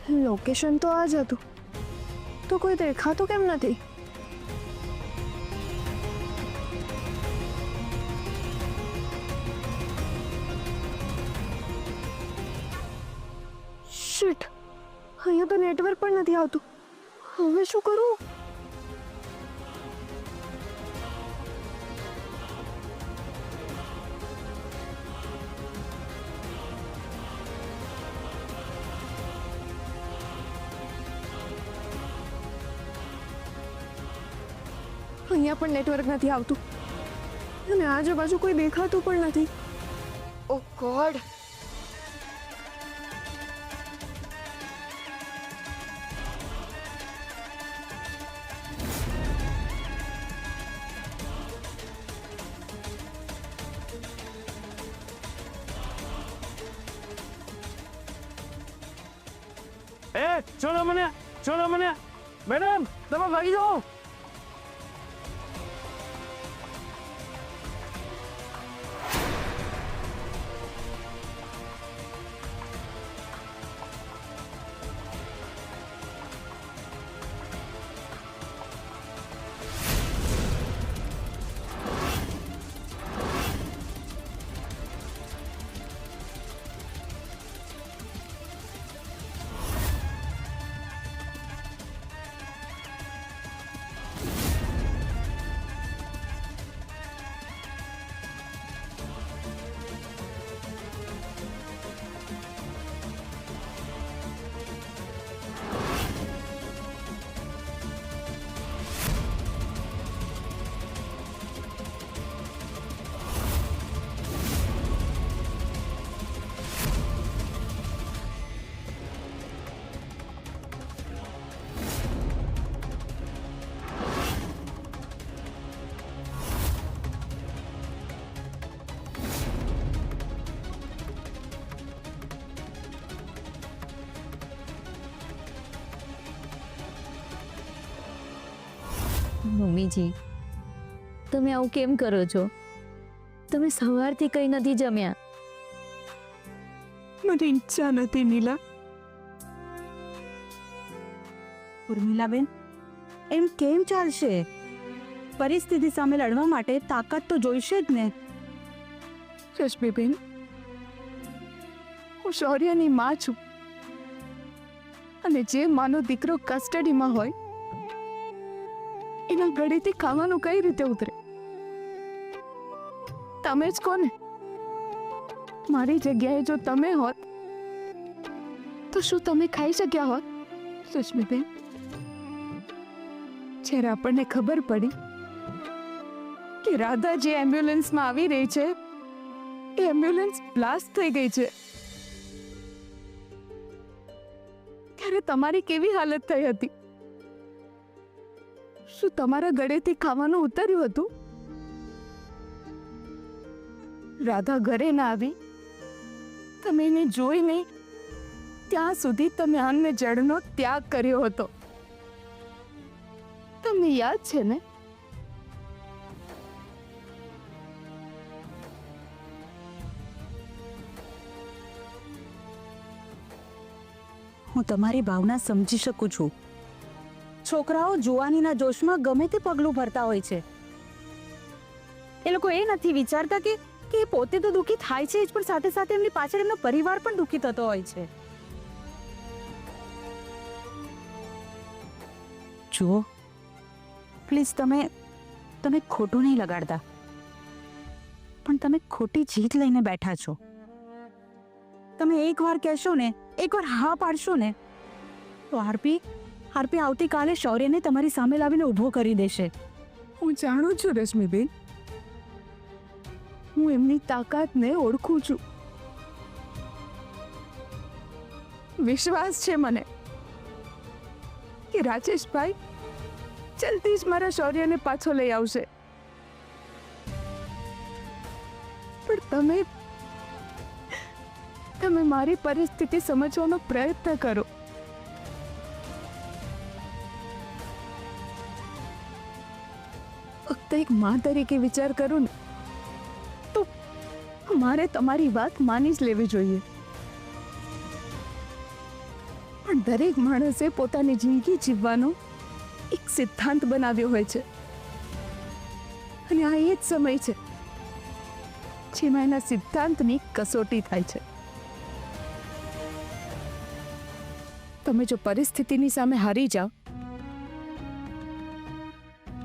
Location તો આ જ હતું, તો કોઈ દેખાતું કેમ નથી? શિટ, અહીંયા તો નેટવર્ક પણ નથી આવતું. હવે શું કરું? અહીંયા પણ નેટવર્ક નથી આવતું અને આજુબાજુ કોઈ દેખાતું પણ નથી. ઓ ગોડ! છોડો મને મેડમ, તમે ભાગી જાઓ. મમ્મીજી, તમે આવું કેમ કરો છો? તમે સવારથી કંઈ નથી જમ્યા. મને ઈચ્છા નથી નીલા. ઉર્મિલાબેન, એમ કેમ ચાલશે? પરિસ્થિતિ સામે લડવા માટે તાકાત તો જોઈશે જ ને. રશ્મિબેન, હું શૌર્યની માં છું અને જે માનો દીકરો કસ્ટડીમાં હોય એના ગળેથી ખાવાનું કઈ રીતે ઉતરે? તમે જ કોને? મારી જગ્યાએ જો તમે હોત તો શું તમે ખાઈ શક્યા હોત? રશ્મિબેન, જ્યારે આપણને ખબર પડી કે રાધા જે એમ્બ્યુલન્સમાં આવી રહી છે એ એમ્બ્યુલન્સ બ્લાસ્ટ થઈ ગઈ છે, ત્યારે તમારી કેવી હાલત થઈ હતી? શું તમારા ગળેથી ખાવાનું ઉતર્યું હતું? રાધા ઘરે ના આવી, તમે એને જોઈ નહીં ત્યાં સુધી તમે અન્ન જળનો ત્યાગ કર્યો હતો. તમને યાદ છે ને? હું તમારી ભાવના સમજી શકું છું. છોકરાઓ જુવાનીના જોશમાં ગમે તે પગલું ભરતા હોય છે. એ લોકો એ નથી વિચારતા કે એ પોતે તો દુઃખી થાય છે જ, પણ સાથે સાથે એમની પાછળ એમનો પરિવાર પણ દુઃખી થતો હોય છે. જુઓ, પ્લીઝ તમે ખોટું નહીં લગાડતા, પણ તમે ખોટી જીત લઈને બેઠા છો. તમે એકવાર કહેશો ને, એકવાર હા પાડશો ને, તો હાર્પી આવતીકાલે શૌર્યને તમારી સામે લાવીને ઊભો કરી દેશે. હું જાણું છું રશ્મિબેન, હું એમની તાકાતને ઓળખું છું. વિશ્વાસ છે મને કે રાજેશભાઈ જલ્દી જ મારા શૌર્યને પાછો લઈ આવશે. પણ તમે મારી પરિસ્થિતિ સમજવાનો પ્રયત્ન કરો. ફક્ત એક માં તરીકે વિચાર કરું ને તો મારે તમારી વાત માની જ લેવી જોઈએ. પણ દરેક માણસે પોતાની જિંદગી જીવવાનો એક સિદ્ધાંત બનાવ્યો હોય છે, અને આ એ જ સમય છે જેમાં એના સિદ્ધાંતની કસોટી થાય છે. તમે જો પરિસ્થિતિની સામે હારી જાઓ,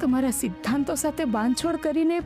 તમારા સિદ્ધાંતો સાથે બાંધછોડ કરીને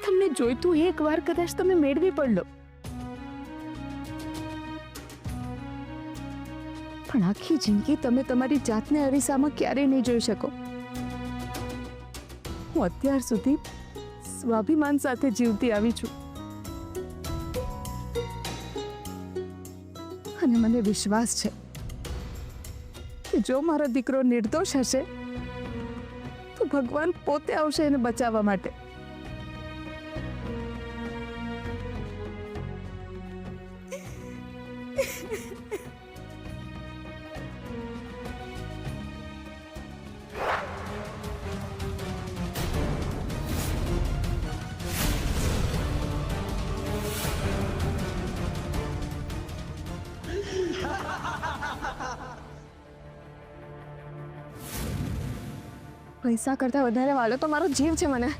તમને જોઈતું એક વાર કદાચ તમે મેળવી પણ લો, પણ આખી જિંદગી તમે તમારી જાતને અરીસામાં ક્યારેય નહીં જોઈ શકો. હું અત્યાર સુધી સ્વાભિમાન સાથે જીવતી આવી છું, અને મને વિશ્વાસ છે કે જો મારો દીકરો નિર્દોષ હશે તો ભગવાન પોતે આવશે એને બચાવવા માટે. પૈસા કરતા વધારે વાલો તો મારો જીવ છે મને.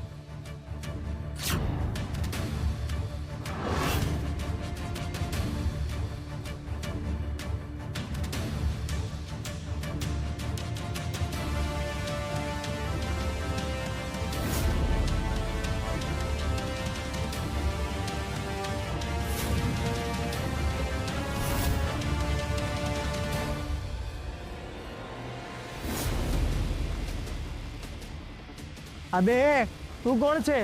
અબે તું કોણ છે?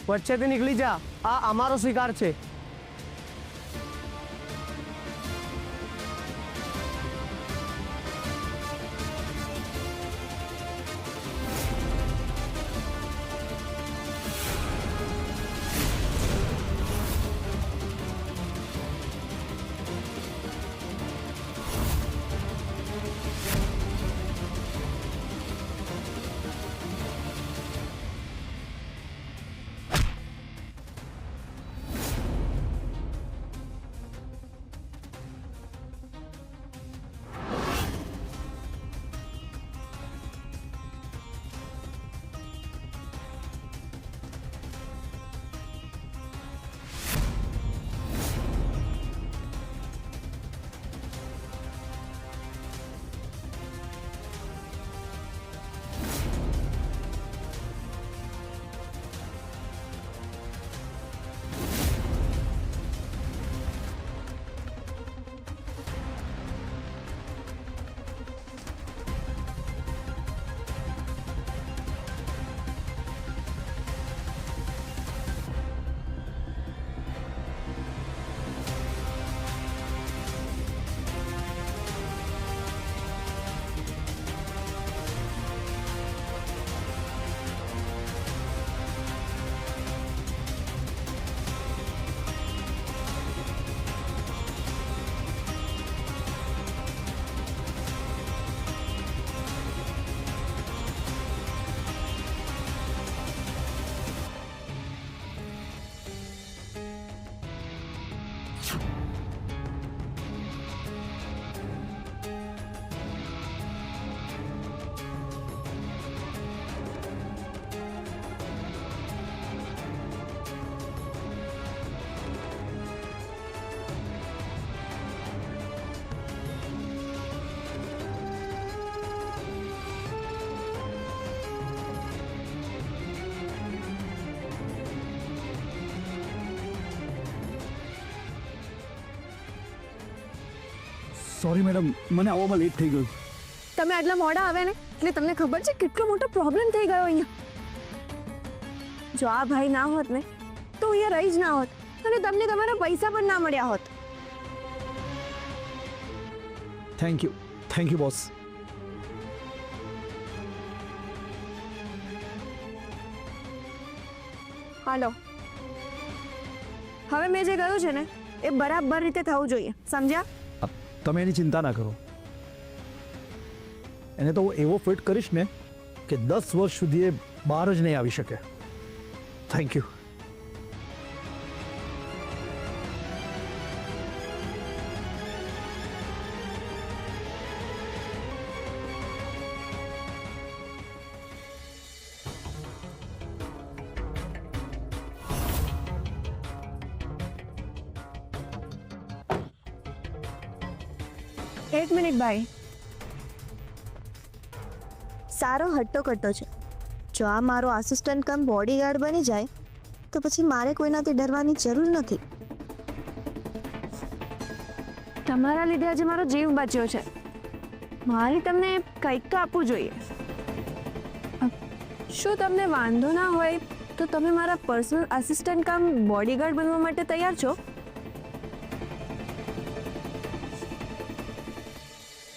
વચ્ચેથી નીકળી જા, આ અમારો શિકાર છે. સોરી મેડમ, મને આવવામાં લેટ થઈ ગયું. તમે આટલા મોડા આવે ને એટલે તમને ખબર છે કેટલો મોટો પ્રોબ્લેમ થઈ ગયો અહીંયા. જો આ ભાઈ ના હોત ને તો અહીંયા રહી જ ના હોત, અને તમને તમારા પૈસા પણ ના મળ્યા હોત. Thank you boss. હાલો, હવે મેં જે કહ્યું છે ને એ બરાબર રીતે થવું જોઈએ, સમજ્યા? તમે એની ચિંતા ના કરો. એને તો હું એવો ફિટ કરીશ ને કે 10 વર્ષ સુધી એ બહાર જ નહીં આવી શકે. Thank you. એક મિનિટ ભાઈ. સારો હટ્ટો કટ્ટો છે. જો આ મારો આસિસ્ટન્ટ કમ બોડીગાર્ડ બની જાય તો પછી મારે કોઈનાથી ડરવાની જરૂર નથી. તમારા લીધે આજે મારો જીવ બચ્યો છે. મારે તમને કંઈક તો આપવું જોઈએ. શું તમને વાંધો ના હોય તો તમે મારા પર્સનલ આસિસ્ટન્ટ કામ બોડીગાર્ડ બનવા માટે તૈયાર છો?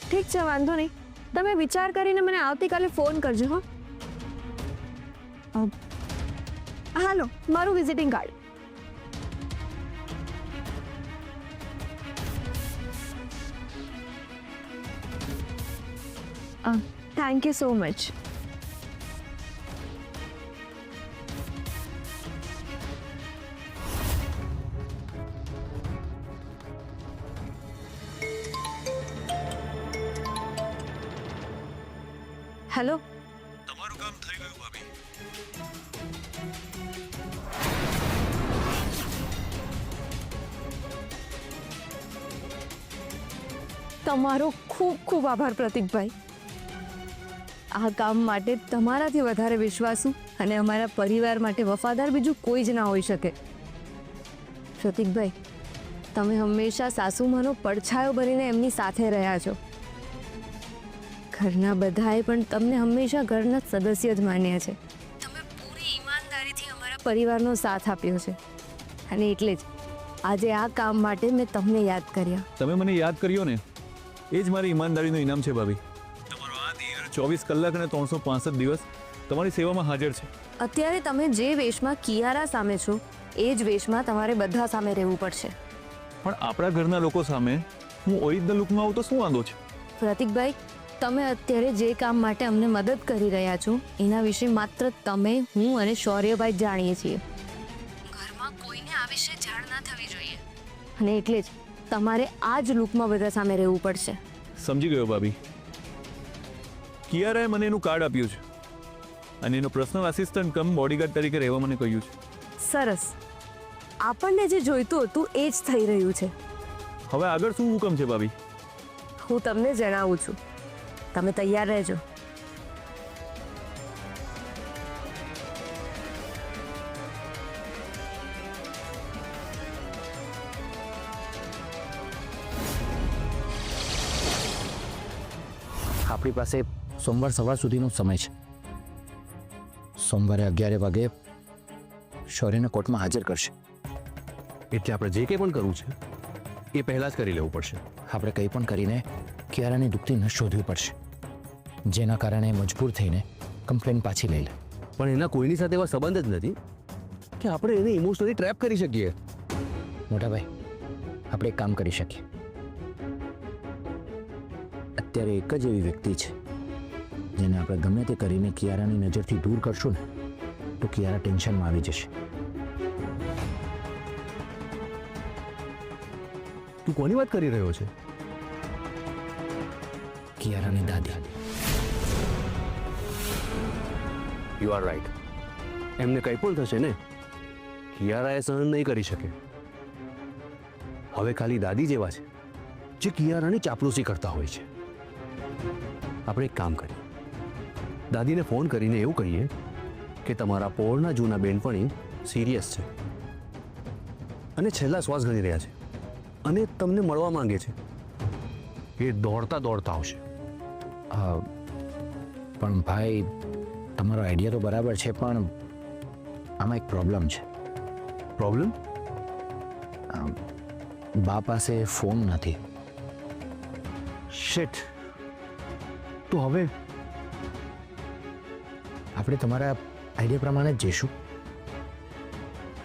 ઠીક છે, વાંધો નહીં. તમે વિચાર કરીને મને આવતીકાલે ફોન કરજો. હો હાલો, મારું visiting card. Thank you so much. Hello. તમારું કામ થઈ ગયું ભાભી. તમારો ખૂબ ખૂબ આભાર પ્રતીકભાઈ. આ કામ માટે તમારાથી વધારે વિશ્વાસુ અને અમારા પરિવાર માટે વફાદાર બીજું કોઈ જ ના હોઈ શકે. પ્રતીકભાઈ, તમે હંમેશા સાસુમાનો પડછાયો બનીને એમની સાથે રહ્યા છો. ઘરના બધાએ પણ તમને હંમેશા ઘરના સદસ્ય જ માન્યા છે. તમે પૂરી ઈમાનદારીથી અમારા પરિવારનો સાથ આપ્યો છે અને એટલે જ આજે આ કામ માટે મેં તમને યાદ કર્યા. તમે મને યાદ કર્યો ને, એ જ મારી ઈમાનદારીનું ઇનામ છે ભાભી. તમારો આ દિયર 24 કલાક અને 365 દિવસ તમારી સેવામાં હાજર છે. અત્યારે તમે જે વેશમાં કિયારા સામે છો એ જ વેશમાં તમારે બધા સામે રહેવું પડશે. પણ આપણા ઘરના લોકો સામે હું ઓરિજિનલ લુકમાં આવું તો શું વાંધો છે? પ્રતીકભાઈ, તમે અત્યારે જે કામ માટે અમને મદદ કરી રહ્યા છો એના વિશે માત્ર તમે, હું અને શૌર્યભાઈ જાણીએ છીએ. ઘરમાં કોઈને આ વિશે જાણ ના થવી જોઈએ અને એટલે જ તમારે આ જ લુકમાં બધા સામે રહેવું પડશે. સમજી ગયો ભાભી. કિયારાએ મને એનું કાર્ડ આપ્યું છે અને એનો પર્સનલ આસિસ્ટન્ટ કમ બોડીગાર્ડ તરીકે રહેવા મને કહ્યું છે. સરસ. આપણને જે જોઈતું હતું એ જ થઈ રહ્યું છે. હવે આગળ શું હુકમ છે ભાભી? હું તમને જણાવું છું, તમે તૈયાર રહેજો. આપણી પાસે સોમવાર સવાર સુધીનો સમય છે. સોમવારે 11 વાગે શૌર્યને કોર્ટમાં હાજર કરશે. એટલે આપણે જે કંઈ પણ કરવું છે એ પહેલાં જ કરી લેવું પડશે. આપણે કંઈ પણ કરીને કિયારાની દુઃખથી ન શોધવી પડશે, જેના કારણે મજબૂર થઈને કમ્પ્લેન પાછી લઈ લે. પણ એના કોઈની સાથે એવા સંબંધ જ નથી કે આપણે એને ઇમોશનલી ટ્રેપ કરી શકીએ. મોટાભાઈ, આપણે એક કામ કરી શકીએ. અત્યારે એક જ એવી વ્યક્તિ છે જેને આપણે ગમે તે કરીને કિયારાની નજરથી દૂર કરશું ને તો કિયારા ટેન્શનમાં આવી જશે. તું કોની વાત કરી રહ્યો છે? કિયારાની દાદી. You are right. એમને કંઈ પણ થશે ને, કિયારા એ સહન નહીં કરી શકે. હવે ખાલી દાદી જેવા છે જે કિયારાની ચાપલૂસી કરતા હોય છે. આપણે એક કામ કરીએ, દાદીને ફોન કરીને એવું કહીએ કે તમારા પોળના જૂના બેનપણી સિરિયસ છે અને છેલ્લા શ્વાસ ગણી રહ્યા છે અને તમને મળવા માંગે છે. એ દોડતા દોડતા આવશે. પણ ભાઈ, તમારો આઈડિયા તો બરાબર છે, પણ આમાં એક પ્રોબ્લેમ છે. પ્રોબ્લેમ? બા પાસે ફોન નથી. શિટ. તો હવે આપણે તમારા આઈડિયા પ્રમાણે જ જઈશું,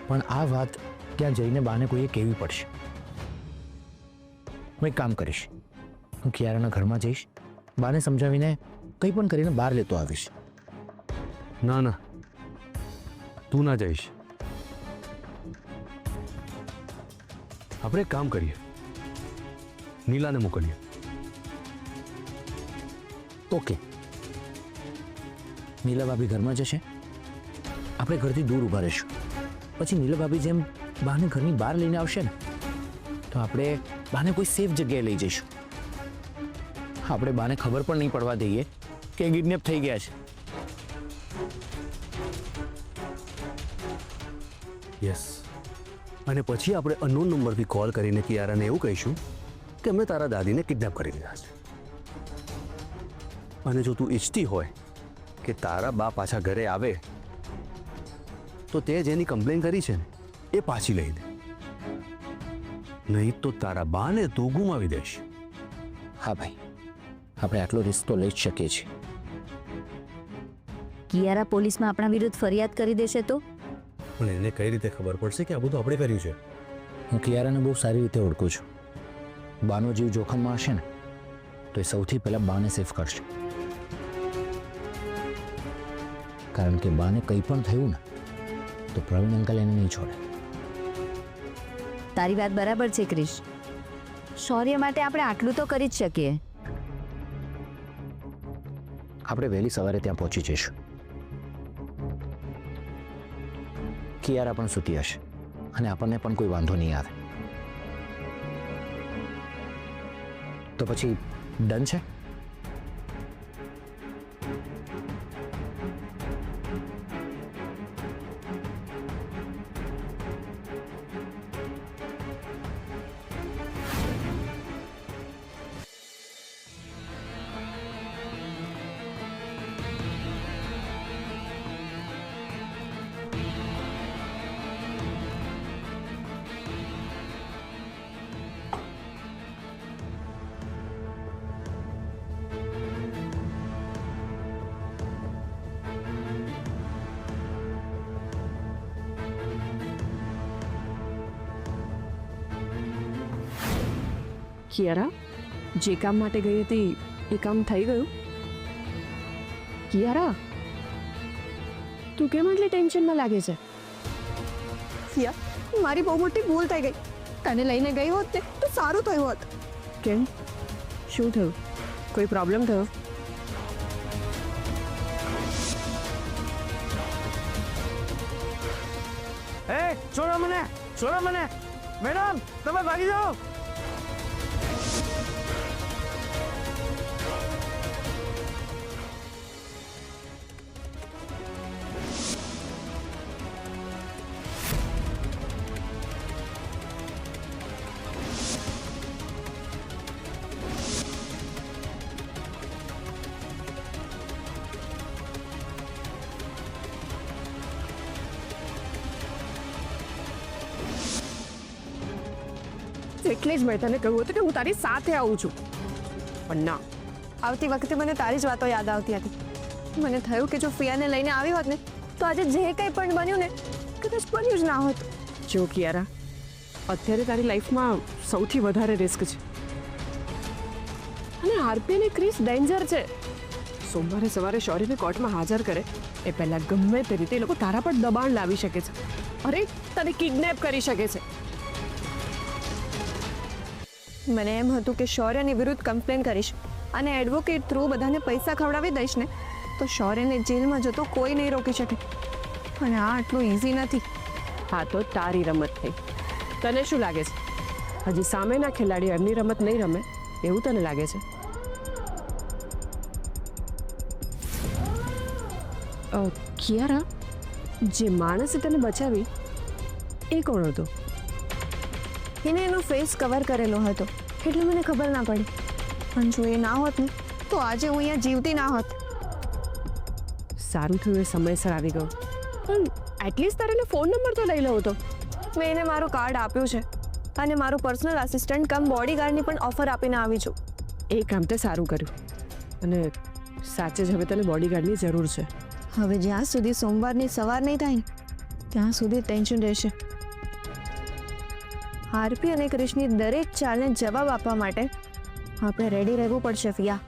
પણ આ વાત ત્યાં જઈને બાને કોઈએ કહેવી પડશે. હું એક કામ કરીશ, હું કિયારાના ઘરમાં જઈશ, બાને સમજાવીને કંઈ પણ કરીને બહાર લેતો આવીશ. ના ના, તું ના જઈશ. આપણે એક કામ કરીએ, નીલાને મોકલીએ. ઓકે, નીલા ભાભી ઘરમાં જશે, આપણે ઘરથી દૂર ઊભા રહીશું. પછી નીલા ભાભી જેમ બાને ઘરની બહાર લઈને આવશે ને તો આપણે બાને કોઈ સેફ જગ્યાએ લઈ જઈશું. આપણે બાને ખબર પણ નહીં પડવા દઈએ કે કિડનેપ થઈ ગયા છે. યસ. અને પછી આપણે અનનોન નંબરથી કોલ કરીને કિયારાને એવું કહીશું કે અમે તારા દાદીને કિડનેપ કરી લીધા છે. અને જો તું ઈચ્છતી હોય કે તારા બા પાછા ઘરે આવે તો તે જેની કમ્પ્લેન કરી છે ને એ પાછી લઈ લે, નહીં તો તારા બાને તું ગુમાવી દઈશ. હા ભાઈ, આપણે આટલો રિસ્ક તો લઈ જ શકીએ છીએ. કિયારા પોલીસમાં આપણા વિરુદ્ધ ફરિયાદ કરી દેશે તો? પણ એને કઈ રીતે ખબર પડશે કે આ બધું આપણે કર્યું છે? હું કિયારાને બહુ સારી રીતે ઓળખું છું. બાનો જીવ જોખમમાં હશે ને તો એ સૌથી પહેલાં બાને સેફ કરશે. કારણ કે બાને કંઈ પણ થયું ને તો પ્રવીણ અંકલ એને નહીં છોડે. તારી વાત બરાબર છે ક્રિશ. શૌર્ય માટે આપણે આટલું તો કરી જ શકીએ. આપણે વહેલી સવારે ત્યાં પહોંચી જઈશું. કિયારા પણ સૂતી હશે અને આપણને પણ કોઈ વાંધો નહીં આવે. તો પછી ડન છે? કિયારા, જે કામ માટે ગઈ હતી એ કામ થઈ ગયું? કિયારા, તું કેમ આટલી ટેન્શનમાં લાગે છે? મારી બહુ મોટી ભૂલ થઈ ગઈ. તને લઈને ગઈ હોત ને તો સારું થયું હોત. કેમ? શું થયું? કોઈ પ્રોબ્લેમ થયો? છોડો મને, છોડો મને. મેડમ, તમે ભાગી જાઓ. એટલે જ મેં તને કહ્યું હતું કે હું તારી સાથે આવું છું, પણ ના. આવતી વખતે મને તારી જ વાતો યાદ આવતી હતી. મને થયું કે જો ફિયાને લઈને આવી હોત ને તો આજે જે કંઈ પણ બન્યું ને કદાચ બન્યું જ ના હોત. જો કિયારા, અત્યારે તારી લાઈફમાં સૌથી વધારે રિસ્ક છે અને આરપી અને ક્રિસ ડેન્જર છે. સોમવારે સવારે શૌર્યને કોર્ટમાં હાજર કરે એ પહેલા ગમે તે રીતે એ લોકો તારા પર દબાણ લાવી શકે છે. અરે, તને કિડનેપ કરી શકે છે. મને એમ હતું કે શૌર્યની વિરુદ્ધ કમ્પ્લેન કરીશ અને એડવોકેટ થ્રુ બધાને પૈસા ખવડાવી દઈશ ને તો શૌર્યને જેલમાં જતો કોઈ નહીં રોકી શકે. પણ આ આટલું ઇઝી નથી. હા, તો તારી રમત થઈ. તને શું લાગે છે હજી સામેના ખેલાડીઓ એમની રમત નહીં રમે એવું તને લાગે છે? કિયારા, જે માણસે તને બચાવી એ કોણ હતો? એને એનો ફેસ કવર કરેલો હતો એટલે મને ખબર ના પડી. પણ જો એ ના હોત ને તો આજે હું અહીંયા જીવતી ના હોત. સારું થયું એ સમયસર આવી ગયો. પણ એટલીસ્ટ તારે ફોન નંબર તો લઈ લો હતો. મેં એને મારું કાર્ડ આપ્યું છે અને મારું પર્સનલ આસિસ્ટન્ટ કમ બોડીગાર્ડની પણ ઓફર આપીને આવી છું. એ કામ તે સારું કર્યું અને સાચે જ હવે તને બોડીગાર્ડની જરૂર છે. હવે જ્યાં સુધી સોમવારની સવાર નહીં થાય ત્યાં સુધી ટેન્શન રહેશે. આરપી અને ક્રિશની દરેક ચાલને જવાબ આપવા માટે આપણે રેડી રહેવું પડશે ફિયા.